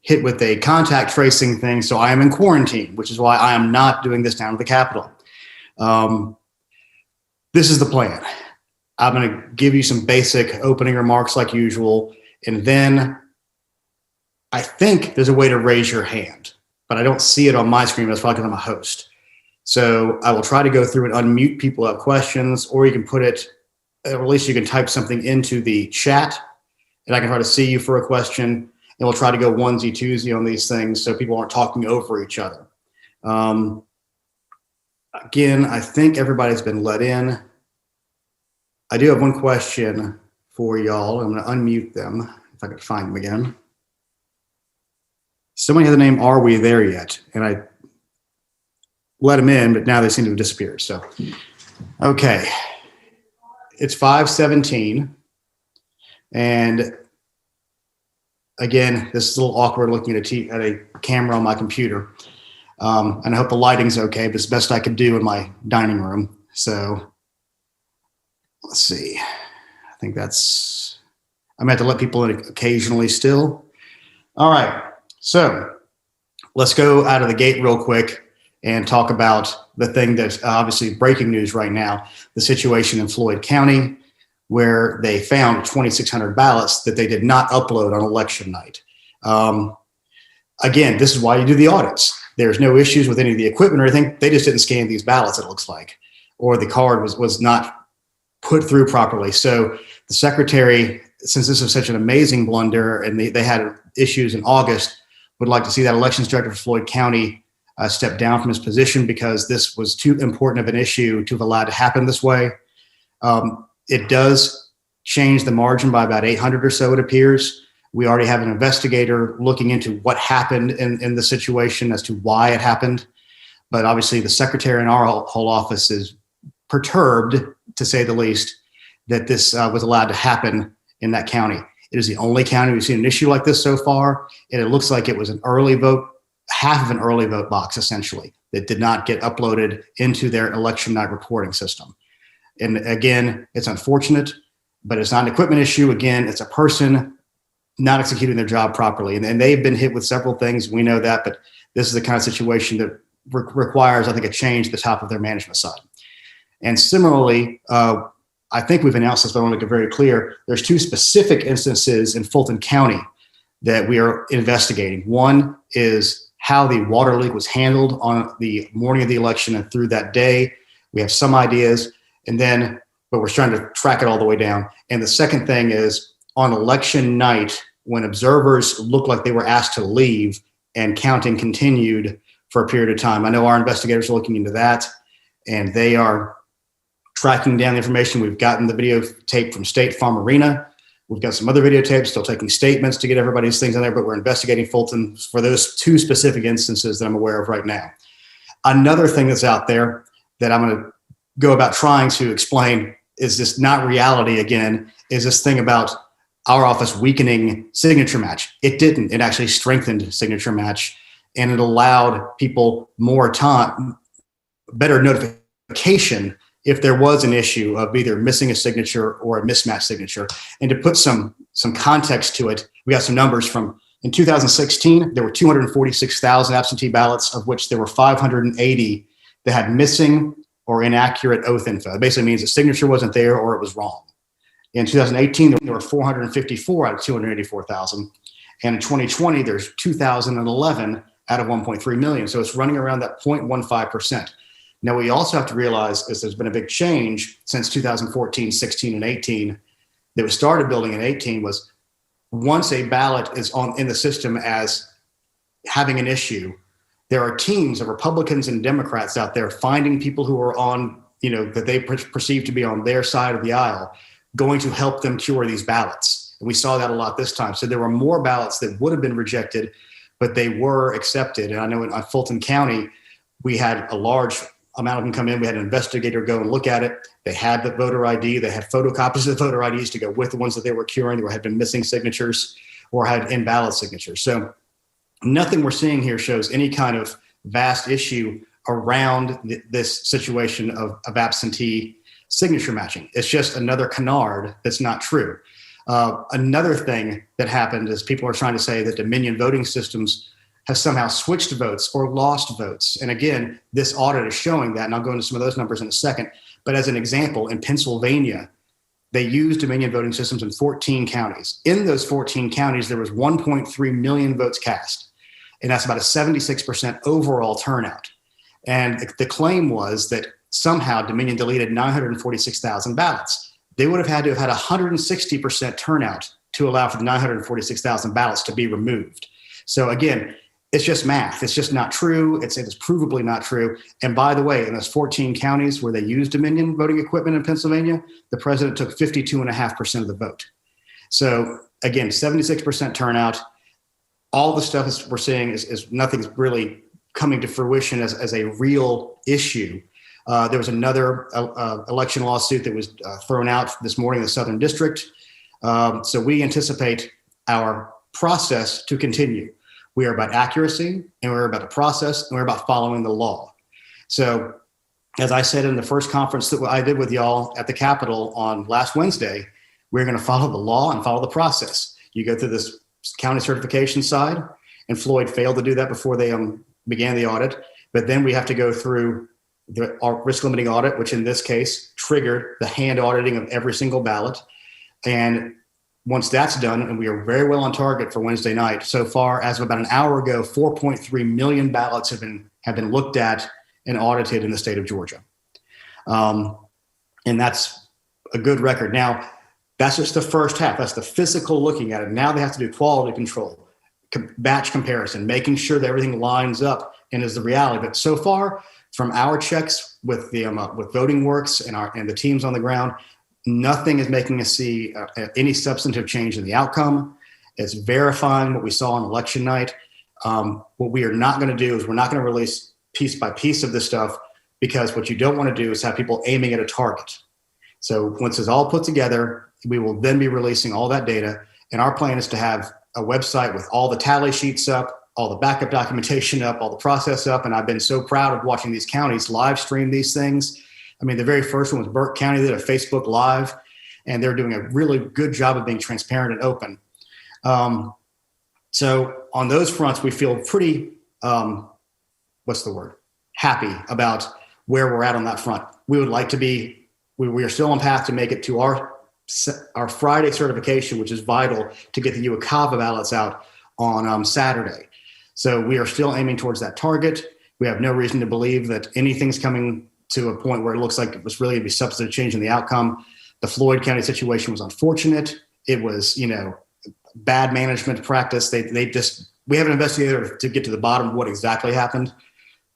hit with a contact tracing thing. So I am in quarantine, which is why I am not doing this down at the Capitol. This is the plan. I'm going to give you some basic opening remarks like usual. And then I think there's a way to raise your hand, but I don't see it on my screen. That's probably because I'm a host. So I will try to go through and unmute people who have questions, or you can put it, or at least you can type something into the chat and I can try to see you for a question. And we'll try to go onesie, twosie on these things so people aren't talking over each other. Again, I think everybody's been let in. I do have one question for y'all. I'm going to unmute them if I can find them again. Somebody had the name Are We There Yet? And I let them in, but now they seem to have disappeared. So, okay. It's 5:17. And again, this is a little awkward looking at a camera on my computer. And I hope the lighting's okay, but it's the best I could do in my dining room. So let's see. I think that's, I'm going to have to let people in occasionally still. All right. So let's go out of the gate real quick and talk about the thing that's obviously breaking news right now, the situation in Floyd County, where they found 2,600 ballots that they did not upload on election night. Again, this is why you do the audits. There's no issues with any of the equipment or anything. They just didn't scan these ballots, it looks like, or the card was not put through properly. So the secretary, since this is such an amazing blunder and they had issues in August, would like to see that elections director for Floyd County step down from his position because this was too important of an issue to have allowed to happen this way. It does change the margin by about 800 or so, it appears. We already have an investigator looking into what happened in the situation as to why it happened. But obviously the secretary in our whole office is perturbed, to say the least, that this was allowed to happen in that county. It is the only county we've seen an issue like this so far. And it looks like it was an early vote, half of an early vote box, essentially, that did not get uploaded into their election night reporting system. And again, it's unfortunate, but it's not an equipment issue. Again, it's a person not executing their job properly. And they've been hit with several things. We know that, but this is the kind of situation that requires, I think, a change at the top of their management side. And similarly, I think we've announced this, but I want to make it very clear. There's two specific instances in Fulton County that we are investigating. One is how the water leak was handled on the morning of the election and through that day. We have some ideas, but we're trying to track it all the way down. And the second thing is on election night, when observers looked like they were asked to leave and counting continued for a period of time. I know our investigators are looking into that, and they are tracking down the information. We've gotten the videotape from State Farm Arena. We've got some other videotapes, still taking statements to get everybody's things on there, but we're investigating Fulton for those two specific instances that I'm aware of right now. Another thing that's out there that I'm going to go about trying to explain is this not reality again, is this thing about our office weakening signature match. It didn't. It actually strengthened signature match, and it allowed people more time, better notification if there was an issue of either missing a signature or a mismatched signature. And to put some context to it, we got some numbers from, in 2016, there were 246,000 absentee ballots, of which there were 580 that had missing or inaccurate oath info. It basically means the signature wasn't there or it was wrong. In 2018, there were 454 out of 284,000. And in 2020, there's 2,011 out of 1.3 million. So it's running around that 0.15%. Now, we also have to realize is there's been a big change since 2014, 16, and 18 that was started building in 18 was once a ballot is in the system as having an issue, there are teams of Republicans and Democrats out there finding people who are on, that they perceive to be on their side of the aisle, going to help them cure these ballots. And we saw that a lot this time. So there were more ballots that would have been rejected, but they were accepted. And I know in Fulton County, we had a large amount of them come in. We had an investigator go and look at it. They had the voter ID. They had photocopies of the voter IDs to go with the ones that they were curing. There had been missing signatures or had invalid signatures. So nothing we're seeing here shows any kind of vast issue around this situation of absentee signature matching. It's just another canard that's not true. Another thing that happened is people are trying to say that Dominion voting systems have somehow switched votes or lost votes. And again, this audit is showing that, and I'll go into some of those numbers in a second. But as an example, in Pennsylvania, they used Dominion voting systems in 14 counties. In those 14 counties, there was 1.3 million votes cast. And that's about a 76% overall turnout. And the claim was that somehow Dominion deleted 946,000 ballots. They would have had to have had 160% turnout to allow for the 946,000 ballots to be removed. So again, it's just math. It's just not true. It's provably not true. And by the way, in those 14 counties where they used Dominion voting equipment in Pennsylvania, the president took 52.5% of the vote. So again, 76% turnout. All the stuff we're seeing is nothing's really coming to fruition as a real issue. There was another election lawsuit that was thrown out this morning in the Southern District. So we anticipate our process to continue. We are about accuracy, and we're about the process, and we're about following the law. So as I said in the first conference that I did with y'all at the Capitol on last Wednesday, we're going to follow the law and follow the process. You go through this county certification side, and Floyd failed to do that before they began the audit. But then we have to go through our risk limiting audit, which in this case triggered the hand auditing of every single ballot. And once that's done, and we are very well on target for Wednesday night, so far as of about an hour ago, 4.3 million ballots have been looked at and audited in the state of Georgia. And that's a good record. Now, that's just the first half. That's the physical looking at it. Now they have to do quality control, batch comparison, making sure that everything lines up and is the reality. But so far, from our checks with the with Voting Works and the teams on the ground, nothing is making us see any substantive change in the outcome. It's verifying what we saw on election night. What we are not going to do is we're not going to release piece by piece of this stuff, because what you don't want to do is have people aiming at a target. So once it's all put together, we will then be releasing all that data. And our plan is to have a website with all the tally sheets up, all the backup documentation up, all the process up. And I've been so proud of watching these counties live stream these things. I mean, the very first one was Burke County. They did a Facebook Live, and they're doing a really good job of being transparent and open. So on those fronts, we feel pretty, happy about where we're at on that front. We would like to be, we are still on path to make it to our Friday certification, which is vital to get the UACAVA ballots out on Saturday. So we are still aiming towards that target. We have no reason to believe that anything's coming to a point where it looks like it was really going to be substantive change in the outcome. The Floyd County situation was unfortunate. It was, bad management practice. We have an investigator to get to the bottom of what exactly happened,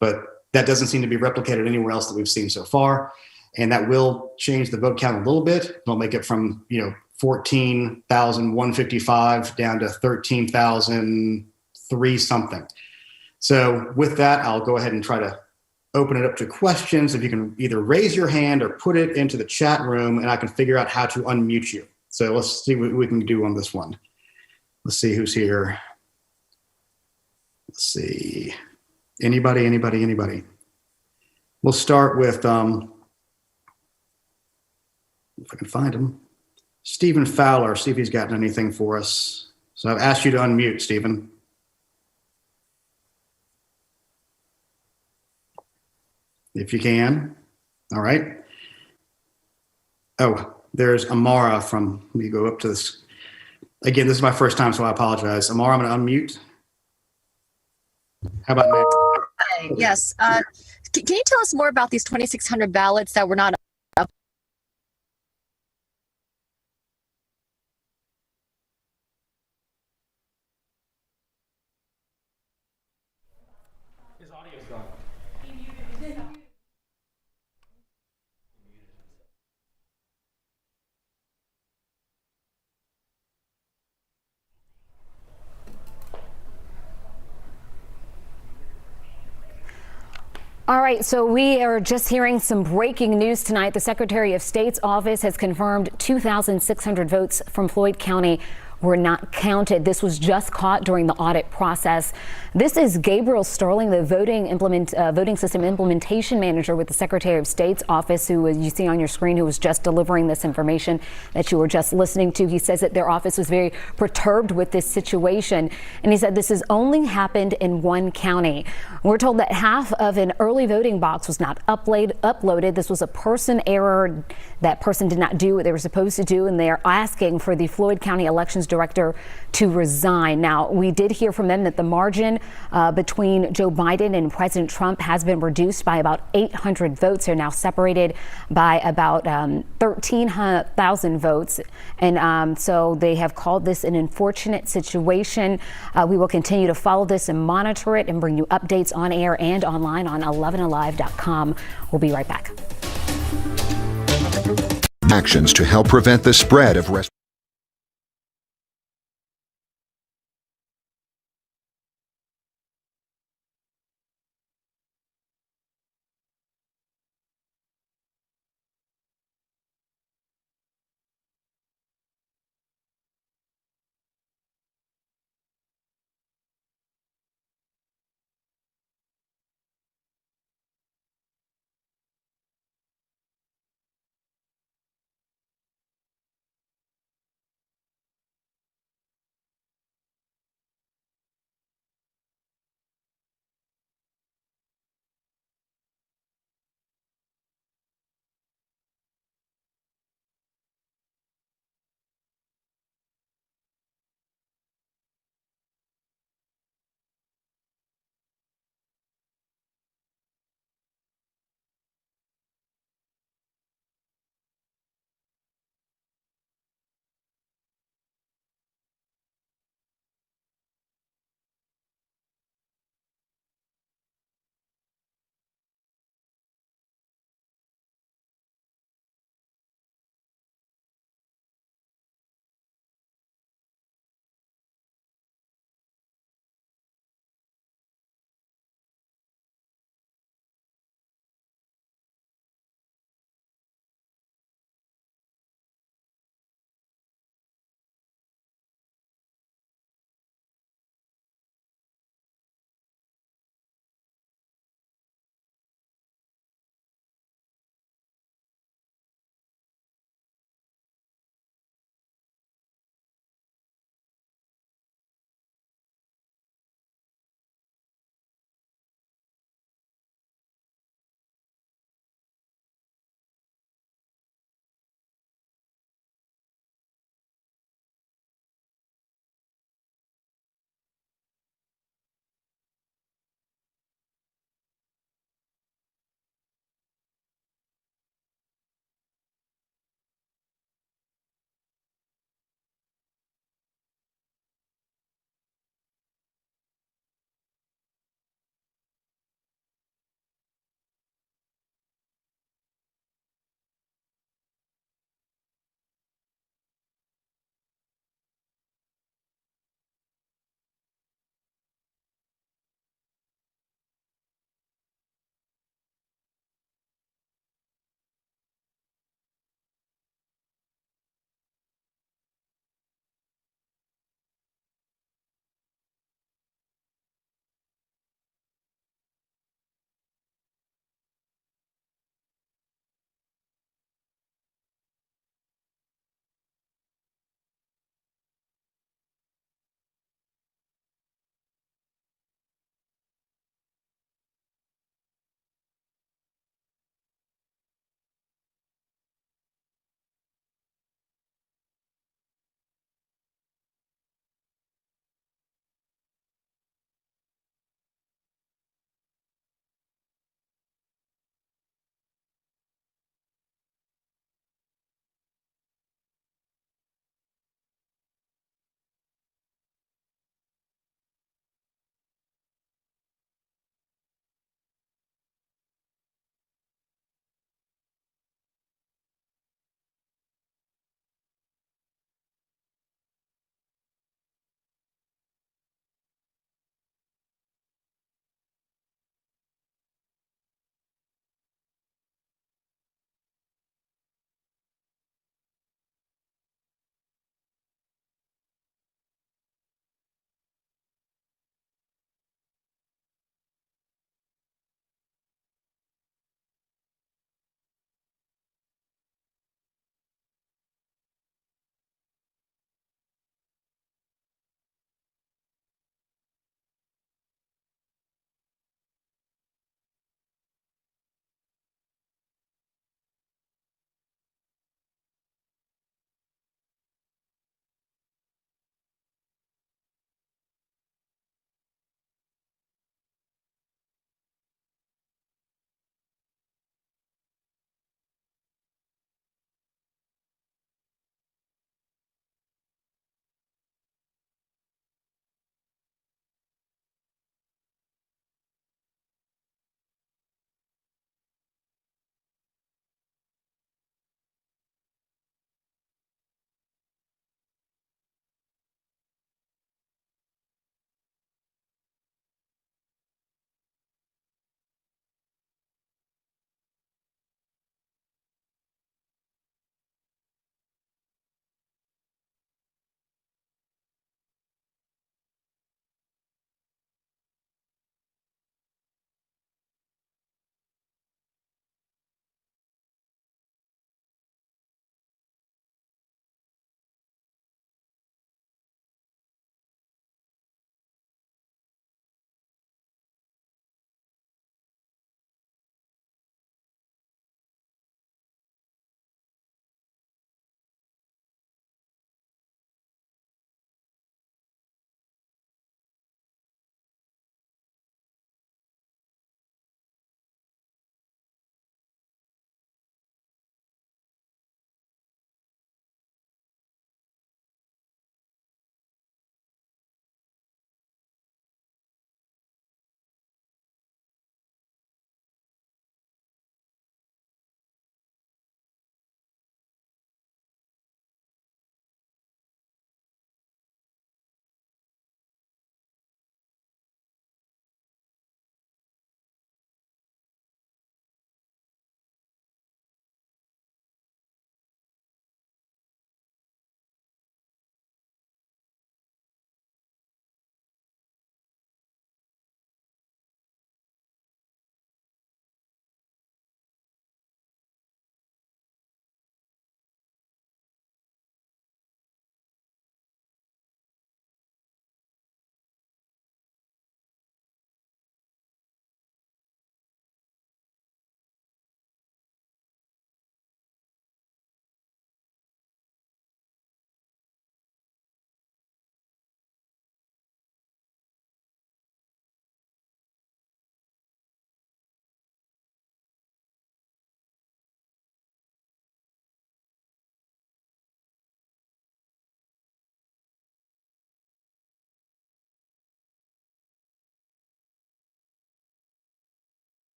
but that doesn't seem to be replicated anywhere else that we've seen so far. And that will change the vote count a little bit. It'll make it from, 14,155 down to 13,003 something. So with that, I'll go ahead and try to open it up to questions. If you can either raise your hand or put it into the chat room, and I can figure out how to unmute you. So let's see what we can do on this one. Let's see who's here. Let's see. Anybody? We'll start with, if I can find him, Stephen Fowler, see if he's gotten anything for us. So I've asked you to unmute, Stephen. If you can. All right. Oh, there's Amara from, let me go up to this. Again, this is my first time, so I apologize. Amara, I'm going to unmute. How about now? Hi, yes. Can you tell us more about these 2,600 ballots that were not up? His audio's gone. All right, so we are just hearing some breaking news tonight. The Secretary of State's office has confirmed 2,600 votes from Floyd County were not counted. This was just caught during the audit process. This is Gabriel Sterling, the voting system implementation manager with the Secretary of State's office, who you see on your screen, who was just delivering this information that you were just listening to. He says that their office was very perturbed with this situation, and he said this has only happened in one county. We're told that half of an early voting box was not uploaded. This was a person error. That person did not do what they were supposed to do, and they are asking for the Floyd County elections director to resign. Now, we did hear from them that the margin between Joe Biden and President Trump has been reduced by about 800 votes. They're now separated by about 13,000 votes. And so they have called this an unfortunate situation. We will continue to follow this and monitor it and bring you updates on air and online on 11alive.com. We'll be right back. Actions to help prevent the spread of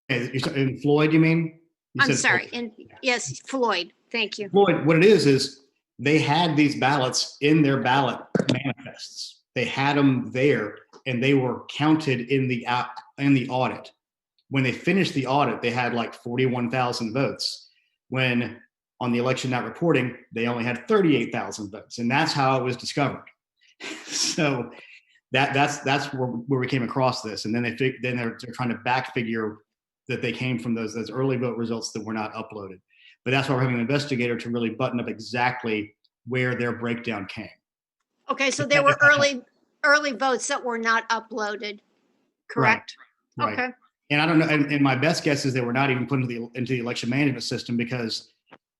In Floyd, you mean? You I'm said sorry. And yes, Floyd. Thank you. Floyd, what it is they had these ballots in their ballot manifests. They had them there, and they were counted in the audit. When they finished the audit, they had like 41,000 votes. When on the election night reporting, they only had 38,000 votes, and that's how it was discovered. So that's where we came across this, and then they're trying to back figure that they came from those early vote results that were not uploaded. But that's why we're having an investigator to really button up exactly where their breakdown came. Okay, so there were early votes that were not uploaded, correct? Right. Okay. And I don't know. And my best guess is they were not even put into the election management system, because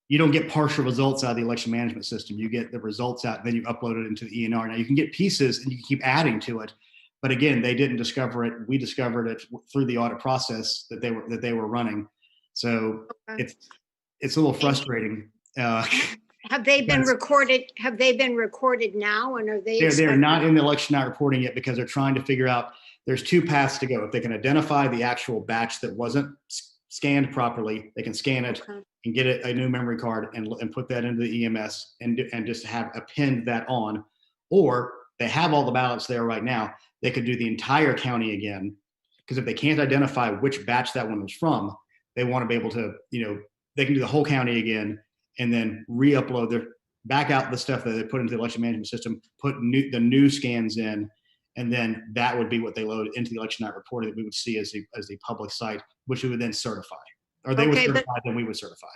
you don't get partial results out of the election management system. You get the results out, and then you upload it into the ENR. Now you can get pieces, and you can keep adding to it. But again, they didn't discover it. We discovered it through the audit process that they were running. So Okay. it's a little frustrating. Have they been recorded? Have they been recorded now? And are they? They're not in the election night reporting yet, because they're trying to figure out. There's two paths to go. If they can identify the actual batch that wasn't scanned properly, they can scan it and get a new memory card and put that into the EMS and just have append that on. Or they have all the ballots there right now. They could do the entire county again, because if they can't identify which batch that one was from, they want to be able to, they can do the whole county again and then re-upload back out the stuff that they put into the election management system, put the new scans in, and then that would be what they load into the election night reporting that we would see as the public site, which we would then certify. Or they would certify, then we would certify.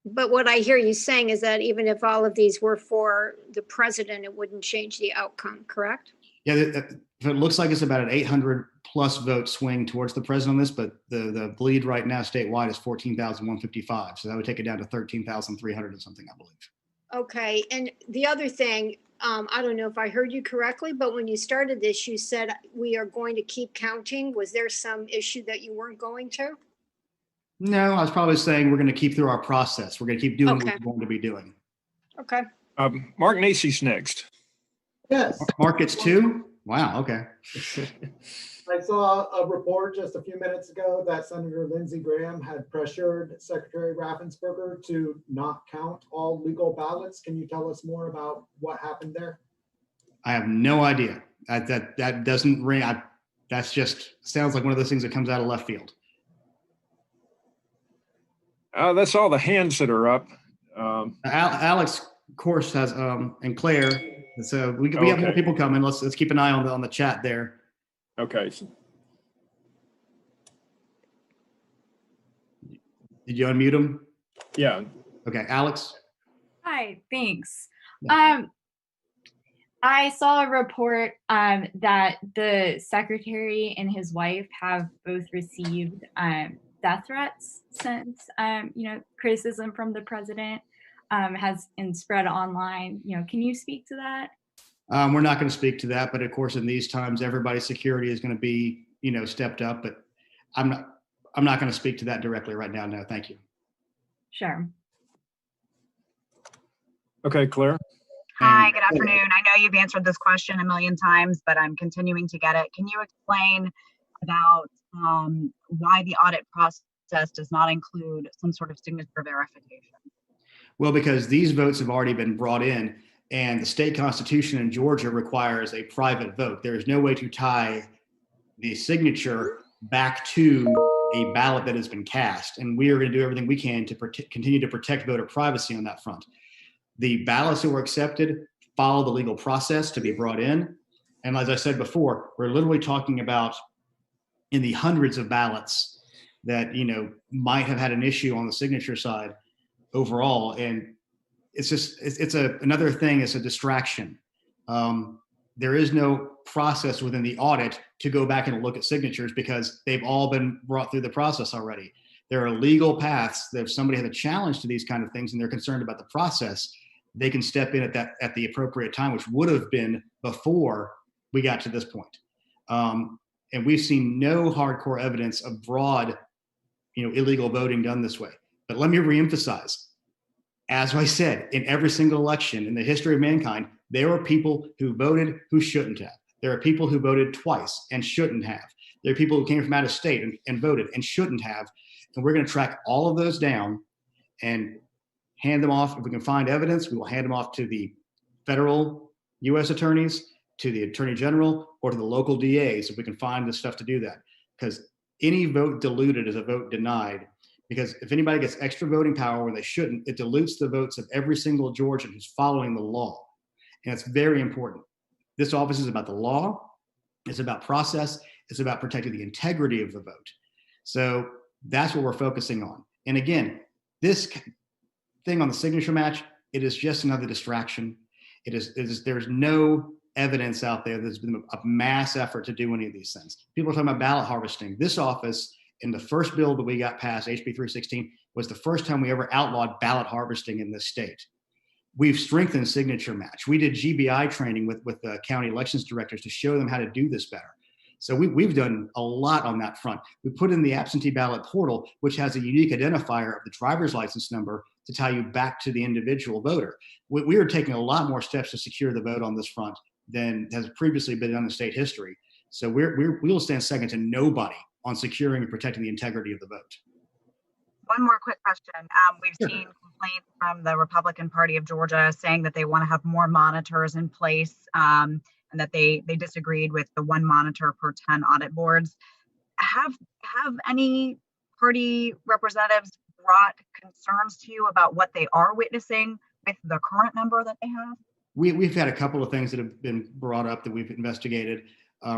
But what I hear you saying is that even if all of these were for the president, it wouldn't change the outcome, correct? Yeah, it looks like it's about an 800 plus vote swing towards the president on this, but the lead right now statewide is 14,155. So that would take it down to 13,300 and something, I believe. Okay. And the other thing, I don't know if I heard you correctly, but when you started this, you said we are going to keep counting. Was there some issue that you weren't going to? No, I was probably saying we're going to keep through our process. We're going to keep doing what we're going to be doing. Okay. Mark Nacy's next. Yes. Mark gets two? Wow, okay. I saw a report just a few minutes ago that Senator Lindsey Graham had pressured Secretary Raffensperger to not count all legal ballots. Can you tell us more about what happened there? I have no idea. That doesn't ring. That's just sounds like one of those things that comes out of left field. That's all the hands that are up. Alex, of course, has and Claire. So we have more people coming. Let's keep an eye on the chat there. Okay. Did you unmute him? Yeah. Okay, Alex. Hi, thanks. I saw a report that the secretary and his wife have both received death threats since criticism from the president has been spread online. Can you speak to that? We're not going to speak to that, but of course, in these times, everybody's security is going to be, stepped up. But I'm not going to speak to that directly right now. No, thank you. Sure. Okay, Claire. Hi, good afternoon. I know you've answered this question a million times, but I'm continuing to get it. Can you explain about why the audit process does not include some sort of signature verification? Well, because these votes have already been brought in, and the state constitution in Georgia requires a private vote. There is no way to tie the signature back to a ballot that has been cast. And we are going to do everything we can to continue to protect voter privacy on that front. The ballots that were accepted follow the legal process to be brought in. And as I said before, we're literally talking about in the hundreds of ballots that, might have had an issue on the signature side overall. And it's just, another thing. It's a distraction. There is no process within the audit to go back and look at signatures because they've all been brought through the process already. There are legal paths that if somebody has a challenge to these kind of things and they're concerned about the process, they can step in at the appropriate time, which would have been before we got to this point. And we've seen no hardcore evidence of broad, illegal voting done this way. But let me reemphasize, as I said, in every single election in the history of mankind, there are people who voted who shouldn't have. There are people who voted twice and shouldn't have. There are people who came from out of state and voted and shouldn't have. And we're going to track all of those down and hand them off. If we can find evidence, we will hand them off to the federal U.S. attorneys, to the attorney general, or to the local DAs if we can find the stuff to do that. Because any vote diluted is a vote denied. Because if anybody gets extra voting power where they shouldn't, it dilutes the votes of every single Georgian who's following the law. And it's very important. This office is about the law. It's about process. It's about protecting the integrity of the vote. So that's what we're focusing on. And again, this thing on the signature match, it is just another distraction. There's no evidence out there there's been a mass effort to do any of these things. People are talking about ballot harvesting. This office, in the first bill that we got passed, HB 316, was the first time we ever outlawed ballot harvesting in this state. We've strengthened signature match. We did GBI training with the county elections directors to show them how to do this better. So we've done a lot on that front. We put in the absentee ballot portal, which has a unique identifier of the driver's license number to tie you back to the individual voter. We are taking a lot more steps to secure the vote on this front than has previously been done in state history. So we will stand second to nobody on securing and protecting the integrity of the vote. One more quick question. We've Sure. seen complaints from the Republican Party of Georgia saying that they want to have more monitors in place, and that they disagreed with the 1 monitor per 10 audit boards. Have any party representatives brought concerns to you about what they are witnessing with the current number that they have? We've had a couple of things that have been brought up that we've investigated,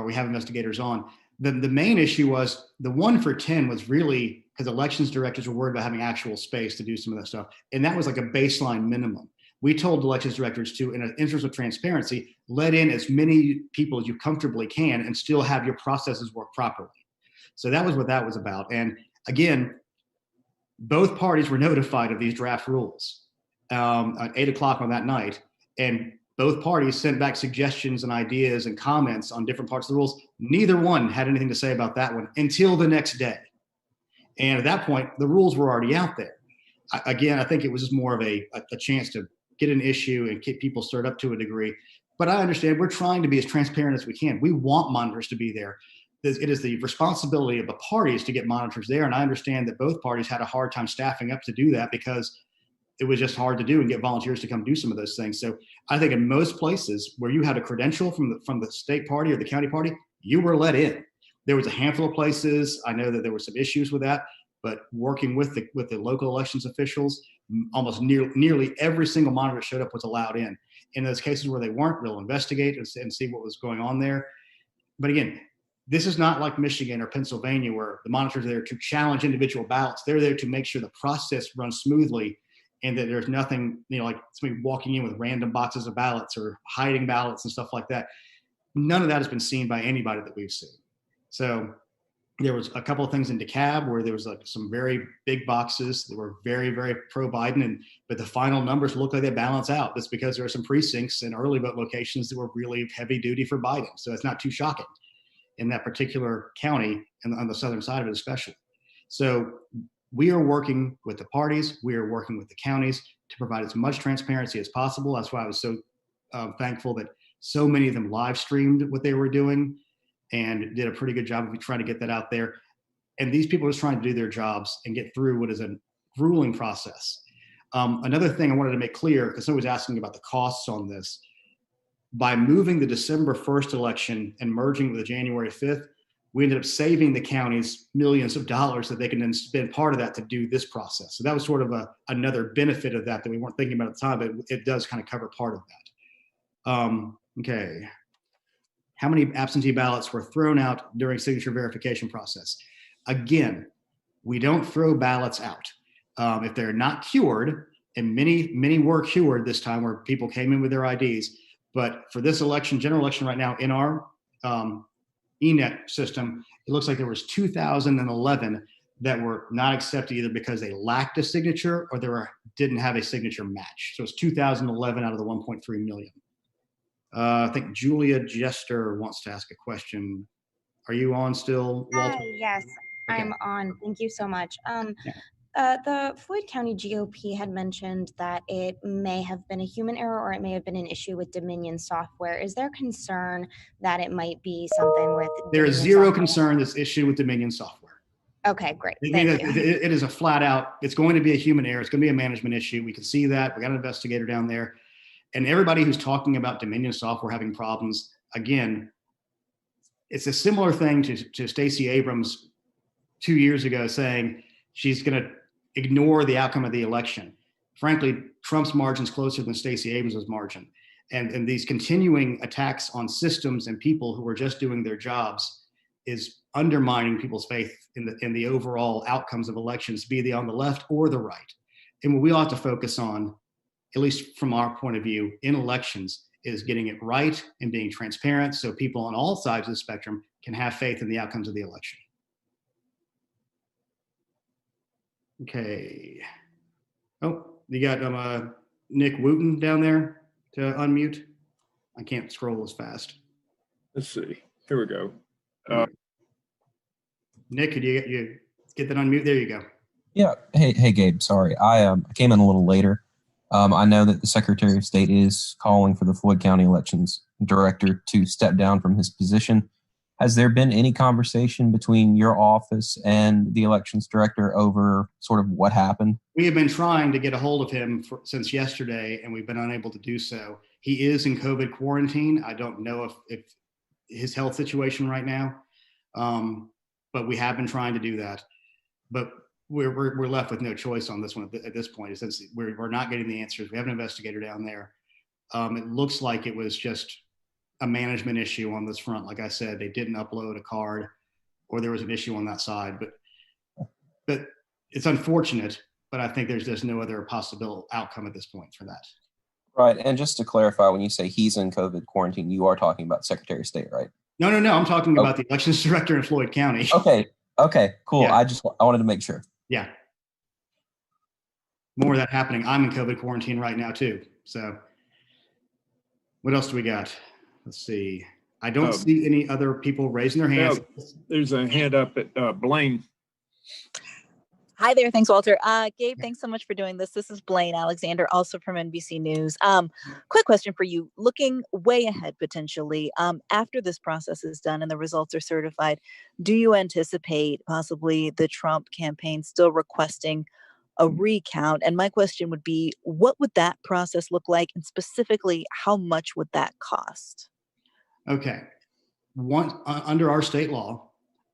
we have investigators on. The main issue was the 1 for 10 was really because elections directors were worried about having actual space to do some of that stuff. And that was like a baseline minimum. We told elections directors to, in an interest of transparency, let in as many people as you comfortably can and still have your processes work properly. So that was what that was about. And again, both parties were notified of these draft rules at 8 o'clock on that night. And both parties sent back suggestions and ideas and comments on different parts of the rules. Neither one had anything to say about that one until the next day. And at that point, the rules were already out there. Again, I think it was just more of a chance to get an issue and get people stirred up to a degree. But I understand we're trying to be as transparent as we can. We want monitors to be there. It is the responsibility of the parties to get monitors there. And I understand that both parties had a hard time staffing up to do that because it was just hard to do and get volunteers to come do some of those things. So I think in most places where you had a credential from the state party or the county party, you were let in. There was a handful of places. I know that there were some issues with that, but working with the local elections officials, almost nearly every single monitor that showed up was allowed in. In those cases where they weren't, we'll investigate and see what was going on there. But again, this is not like Michigan or Pennsylvania where the monitors are there to challenge individual ballots. They're there to make sure the process runs smoothly and that there's nothing, like somebody walking in with random boxes of ballots or hiding ballots and stuff like that. None of that has been seen by anybody that we've seen. So there was a couple of things in DeKalb where there was like some very big boxes that were very, very pro-Biden, but the final numbers look like they balance out. That's because there are some precincts and early vote locations that were really heavy duty for Biden. So it's not too shocking in that particular county and on the southern side of it especially. So we are working with the parties. We are working with the counties to provide as much transparency as possible. That's why I was so thankful that so many of them live streamed what they were doing and did a pretty good job of trying to get that out there. And these people are just trying to do their jobs and get through what is a grueling process. Another thing I wanted to make clear, because somebody was asking about the costs on this, by moving the December 1st election and merging with the January 5th, we ended up saving the counties millions of dollars that they can then spend part of that to do this process. So that was sort of another benefit of that we weren't thinking about at the time, but it does kind of cover part of that. Okay. How many absentee ballots were thrown out during signature verification process? Again, we don't throw ballots out. If they're not cured, and many were cured this time where people came in with their IDs, but for this election, general election right now in our ENET system, it looks like there was 2,011 that were not accepted either because they lacked a signature or didn't have a signature match. So it's 2,011 out of the 1.3 million. I think Julia Jester wants to ask a question. Are you on still, Walter? Hi, yes, Okay. I'm on. Thank you so much. Yeah. The Floyd County GOP had mentioned that it may have been a human error or it may have been an issue with Dominion software. Is there concern that it might be something with There is Dominion zero software? concern this issue with Dominion software. Okay, great. Thank you. It is a flat out, it's going to be a human error. It's going to be a management issue. We can see that. We got an investigator down there. And everybody who's talking about Dominion software having problems, again, it's a similar thing to Stacey Abrams 2 years ago saying she's going to ignore the outcome of the election. Frankly, Trump's margin's closer than Stacey Abrams' margin. And these continuing attacks on systems and people who are just doing their jobs is undermining people's faith in the overall outcomes of elections, be they on the left or the right. And what we ought to focus on, at least from our point of view, in elections is getting it right and being transparent so people on all sides of the spectrum can have faith in the outcomes of the election. Okay. Oh, you got Nick Wooten down there to unmute. I can't scroll as fast. Let's see. Here we go. Nick, could you get that unmute? There you go. Yeah. Hey, Gabe. Sorry, I came in a little later. I know that the Secretary of State is calling for the Floyd County Elections Director to step down from his position. Has there been any conversation between your office and the Elections Director over sort of what happened? We have been trying to get a hold of him since yesterday, and we've been unable to do so. He is in COVID quarantine. I don't know if his health situation right now, but we have been trying to do that. But we're left with no choice on this one at this point, since we're not getting the answers. We have an investigator down there. It looks like it was just a management issue on this front. Like I said, they didn't upload a card, or there was an issue on that side. But it's unfortunate. But I think there's just no other possible outcome at this point for that. Right. And just to clarify, when you say he's in COVID quarantine, you are talking about Secretary of State, right? No. I'm talking about the Elections Director in Floyd County. Okay. Cool. Yeah. I wanted to make sure. Yeah. More of that happening. I'm in COVID quarantine right now too. So what else do we got? Let's see. I don't see any other people raising their hands. There's a hand up at Blaine. Hi there. Thanks, Walter. Gabe, thanks so much for doing this. This is Blaine Alexander, also from NBC News. Quick question for you. Looking way ahead, potentially, after this process is done and the results are certified, do you anticipate possibly the Trump campaign still requesting a recount? And my question would be, what would that process look like? And specifically, how much would that cost? Okay. Under our state law,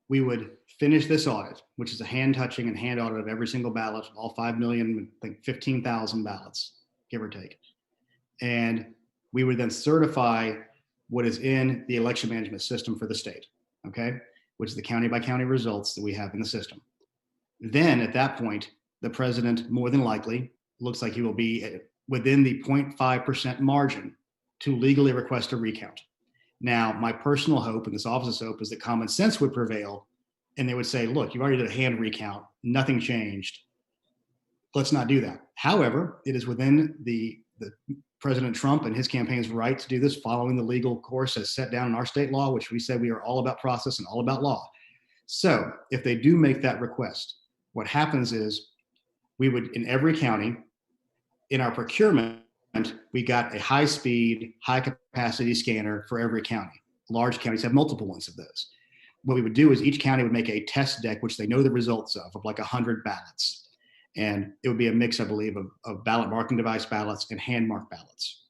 we would finish this audit, which is a hand touching and hand audit of every single ballot, all 5 million, I think 15,000 ballots, give or take. And we would then certify what is in the election management system for the state, okay, which is the county by county results that we have in the system. Then at that point, the president more than likely looks like he will be within the 0.5% margin to legally request a recount. Now, my personal hope and this office's hope is that common sense would prevail and they would say, look, you've already did a hand recount, nothing changed. Let's not do that. However, it is within the President Trump and his campaign's right to do this following the legal course as set down in our state law, which we said we are all about process and all about law. So if they do make that request, what happens is we would, in every county, in our procurement, we got a high-speed, high-capacity scanner for every county. Large counties have multiple ones of those. What we would do is each county would make a test deck, which they know the results of like 100 ballots. And it would be a mix, I believe, of ballot marking device ballots and hand marked ballots.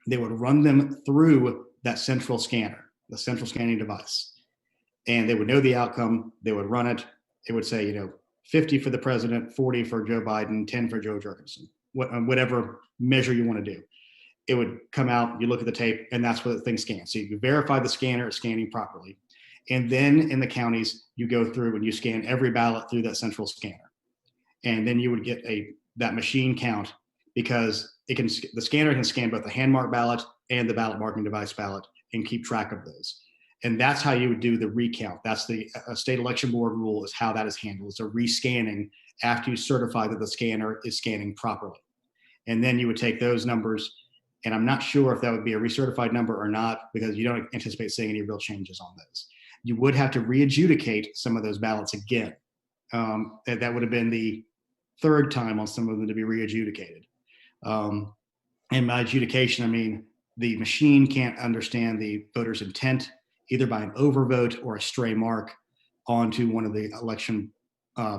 They would run them through that central scanner, the central scanning device. And they would know the outcome. They would run it. It would say, 50 for the president, 40 for Joe Biden, 10 for Joe Jurgensen, whatever measure you want to do. It would come out, you look at the tape, and that's what the thing scans. So you verify the scanner is scanning properly. And then in the counties, you go through and you scan every ballot through that central scanner. And then you would get that machine count, because the scanner can scan both the hand marked ballot and the ballot marking device ballot and keep track of those. And that's how you would do the recount. That's the state election board rule, is how that is handled. It's a rescanning after you certify that the scanner is scanning properly. And then you would take those numbers, and I'm not sure if that would be a recertified number or not, because you don't anticipate seeing any real changes on those. You would have to re-adjudicate some of those ballots again. That would have been the third time on some of them to be re-adjudicated. And by adjudication, I mean the machine can't understand the voter's intent either by an overvote or a stray mark onto one of the election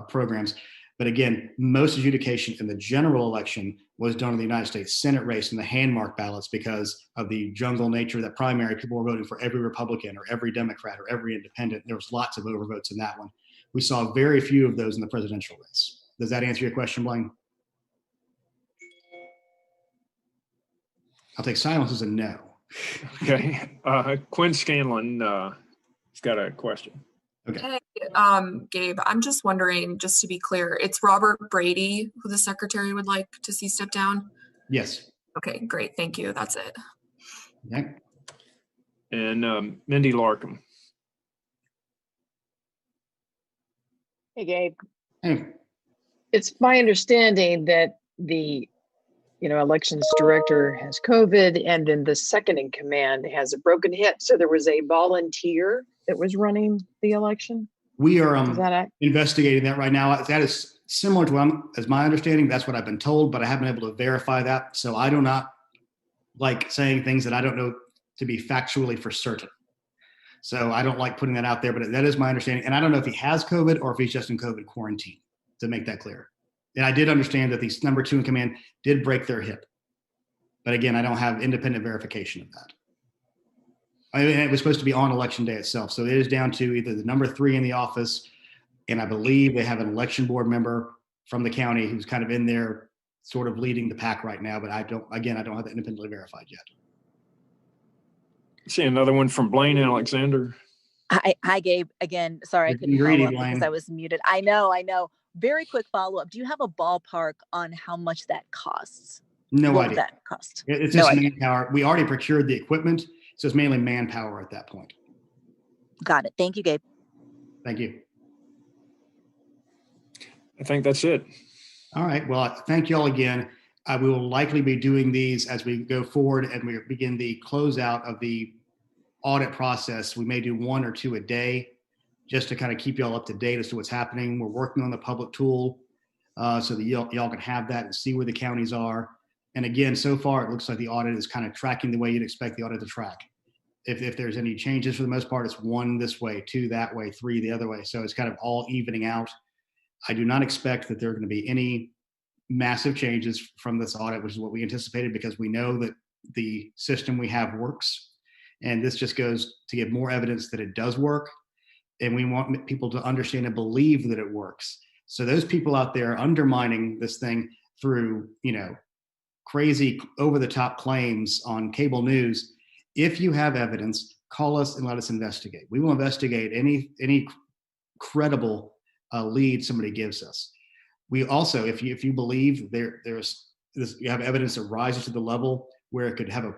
programs. But again, most adjudication in the general election was done in the United States Senate race in the hand marked ballots because of the jungle nature of that primary. People were voting for every Republican or every Democrat or every independent. There was lots of overvotes in that one. We saw very few of those in the presidential race. Does that answer your question, Blaine? I'll take silence as a no. Okay. Quinn Scanlon has got a question. Okay. Hey, Gabe, I'm just wondering, just to be clear, it's Robert Brady who the secretary would like to see step down? Yes. Okay, great. Thank you. That's it. Okay. And Mindy Larkham. Hey, Gabe. Hey. It's my understanding that the elections director has COVID, and then the second in command has a broken hip. So there was a volunteer that was running the election. We are Is that investigating that right now. That is similar to as my understanding. That's what I've been told, but I haven't been able to verify that. So I do not like saying things that I don't know to be factually for certain. So I don't like putting that out there, but that is my understanding. And I don't know if he has COVID or if he's just in COVID quarantine, to make that clear. And I did understand that the number 2 in command did break their hip. But again, I don't have independent verification of that. I mean, it was supposed to be on election day itself. So it is down to either the number 3 in the office, and I believe they have an election board member from the county who's kind of in there sort of leading the pack right now. But I don't have that independently verified yet. See another one from Blaine Alexander. Hi, Gabe. Again, sorry, I couldn't follow up because I was muted. I know. Very quick follow-up. Do you have a ballpark on how much that costs? No what idea. Would that cost? It's just manpower. We already procured the equipment, so it's mainly manpower at that point. Got it. Thank you, Gabe. Thank you. I think that's it. All right. Well, thank you all again. We will likely be doing these as we go forward and we begin the closeout of the audit process. We may do 1 or 2 a day, just to kind of keep y'all up to date as to what's happening. We're working on the public tool so that y'all can have that and see where the counties are. And again, so far, it looks like the audit is kind of tracking the way you'd expect the audit to track. If there's any changes, for the most part, it's 1 this way, 2 that way, 3 the other way. So it's kind of all evening out. I do not expect that there are going to be any massive changes from this audit, which is what we anticipated, because we know that the system we have works. And this just goes to give more evidence that it does work. And we want people to understand and believe that it works. So those people out there undermining this thing through, crazy over-the-top claims on cable news, if you have evidence, call us and let us investigate. We will investigate any credible lead somebody gives us. We also, if you believe there's this, you have evidence that rises to the level where it could have an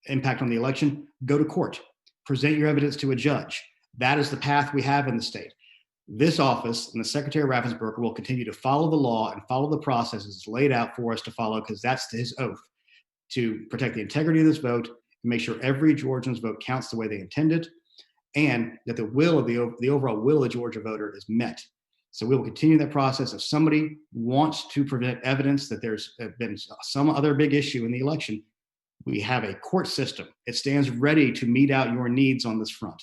impact on the election, go to court, present your evidence to a judge. That is the path we have in the state. This office and the Secretary Raffensperger will continue to follow the law and follow the processes laid out for us to follow, because that's his oath, to protect the integrity of this vote and make sure every Georgian's vote counts the way they intended, and that the will of the overall will of the Georgia voter is met. So we will continue that process. If somebody wants to present evidence that there's been some other big issue in the election, we have a court system. It stands ready to meet out your needs on this front.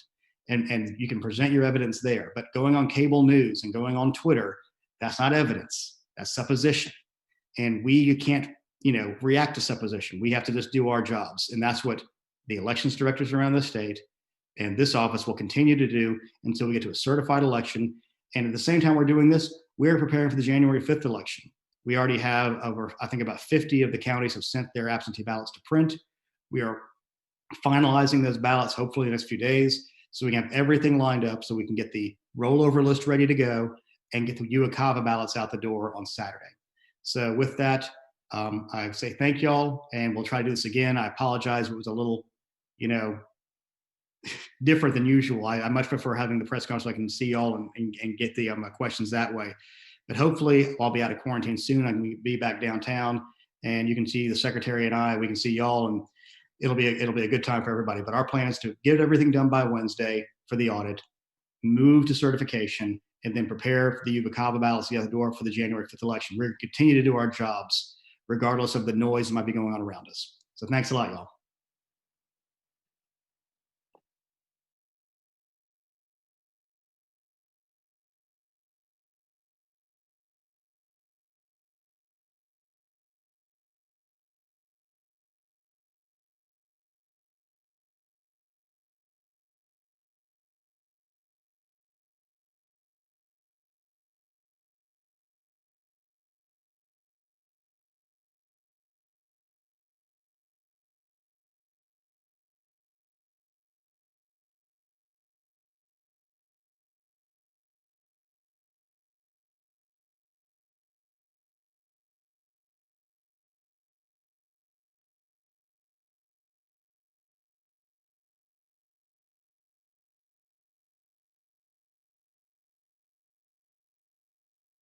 And you can present your evidence there. But going on cable news and going on Twitter, that's not evidence. That's supposition. And you can't, react to supposition. We have to just do our jobs. And that's what the elections directors around the state and this office will continue to do until we get to a certified election. And at the same time we're doing this, we're preparing for the January 5th election. We already have I think about 50 of the counties have sent their absentee ballots to print. We are finalizing those ballots, hopefully in the next few days, so we can have everything lined up so we can get the rollover list ready to go and get the UACAVA ballots out the door on Saturday. So with that, I say thank y'all, and we'll try to do this again. I apologize. It was a little, different than usual. I much prefer having the press conference so I can see y'all and get the questions that way. But hopefully I'll be out of quarantine soon. I can be back downtown, and you can see the secretary and we can see y'all, and it'll be a good time for everybody. But our plan is to get everything done by Wednesday for the audit, move to certification, and then prepare the Ubicaba ballots the other door for the January 5th election. We're going to continue to do our jobs regardless of the noise that might be going on around us. So thanks a lot, y'all.